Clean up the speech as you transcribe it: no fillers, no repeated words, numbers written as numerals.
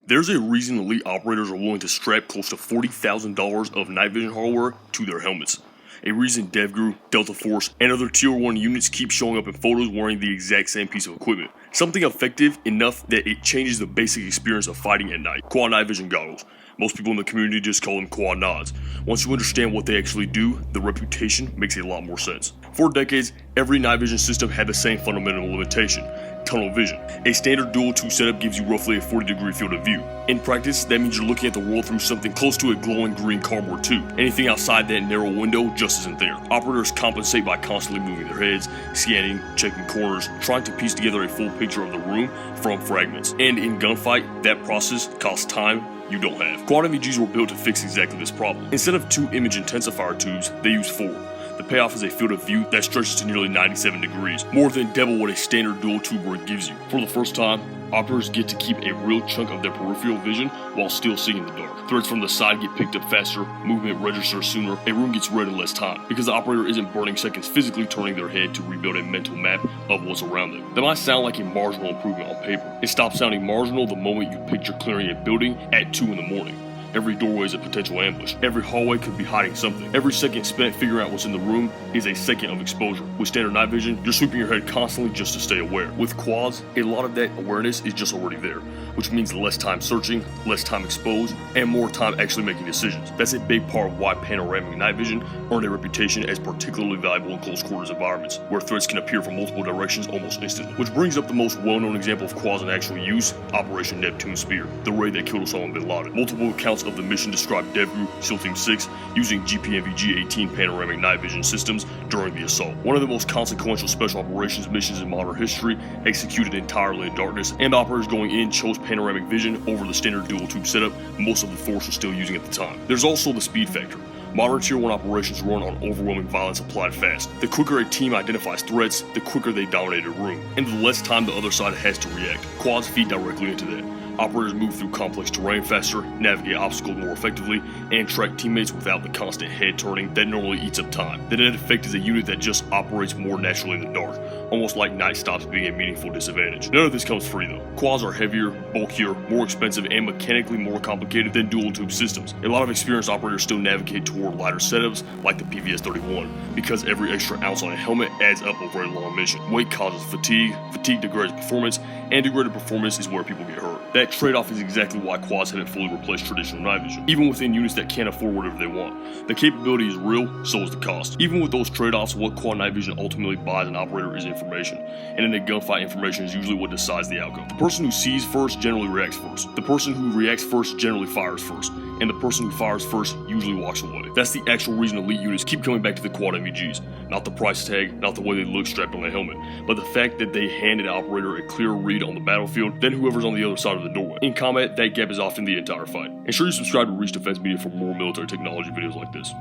There's a reason elite operators are willing to strap close to $40,000 of night vision hardware to their helmets. A reason DEVGRU, Delta Force, and other Tier 1 units keep showing up in photos wearing the exact same piece of equipment. Something effective enough that it changes the basic experience of fighting at night. Quad night vision goggles. Most people in the community just call them quad nods. Once you understand what they actually do, the reputation makes a lot more sense. For decades, every night vision system had the same fundamental limitation: tunnel vision. A standard dual tube setup gives you roughly a 40-degree field of view. In practice, that means you're looking at the world through something close to a glowing green cardboard tube. Anything outside that narrow window just isn't there. Operators compensate by constantly moving their heads, scanning, checking corners, trying to piece together a full picture of the room from fragments. And in gunfight, that process costs time you don't have. Quad NVGs were built to fix exactly this problem. Instead of 2 image intensifier tubes, they use 4. The payoff is a field of view that stretches to nearly 97 degrees, more than double what a standard dual tube rig gives you. For the first time, operators get to keep a real chunk of their peripheral vision while still seeing in the dark. Threats from the side get picked up faster, movement registers sooner, a room gets read in less time, because the operator isn't burning seconds physically turning their head to rebuild a mental map of what's around them. That might sound like a marginal improvement on paper. It stops sounding marginal the moment you picture clearing a building at 2 in the morning. Every doorway is a potential ambush. Every hallway could be hiding something. Every second spent figuring out what's in the room is a second of exposure. With standard night vision, you're sweeping your head constantly just to stay aware. With quads, a lot of that awareness is just already there, which means less time searching, less time exposed, and more time actually making decisions. That's a big part of why panoramic night vision earned a reputation as particularly valuable in close quarters environments, where threats can appear from multiple directions almost instantly. Which brings up the most well-known example of quads in actual use, Operation Neptune Spear, the raid that killed Osama bin Laden. Multiple accounts of the mission described DEVGRU SEAL Team 6 using GPNVG-18 panoramic night vision systems during the assault. One of the most consequential special operations missions in modern history, executed entirely in darkness, and operators going in chose panoramic vision over the standard dual tube setup most of the force was still using at the time. There's also the speed factor. Modern Tier 1 operations run on overwhelming violence applied fast. The quicker a team identifies threats, the quicker they dominate a room, and the less time the other side has to react. Quads feed directly into that. Operators move through complex terrain faster, navigate obstacles more effectively, and track teammates without the constant head turning that normally eats up time. The net effect is a unit that just operates more naturally in the dark, almost like night stops being a meaningful disadvantage. None of this comes free though. Quads are heavier, bulkier, more expensive, and mechanically more complicated than dual tube systems. A lot of experienced operators still navigate toward lighter setups like the PVS-31, because every extra ounce on a helmet adds up over a long mission. Weight causes fatigue, fatigue degrades performance, and degraded performance is where people get hurt. That trade-off is exactly why quads haven't fully replaced traditional night vision, even within units that can't afford whatever they want. The capability is real, so is the cost. Even with those trade-offs, what quad night vision ultimately buys an operator is information, and in a gunfight, information is usually what decides the outcome. The person who sees first generally reacts first. The person who reacts first generally fires first, and the person who fires first usually walks away. That's the actual reason elite units keep coming back to the Quad NVGs. Not the price tag, not the way they look strapped on a helmet, but the fact that they hand an operator a clearer read on the battlefield than whoever's on the other side of the doorway. In combat, that gap is often the entire fight. Ensure you subscribe to Reach Defense Media for more military technology videos like this.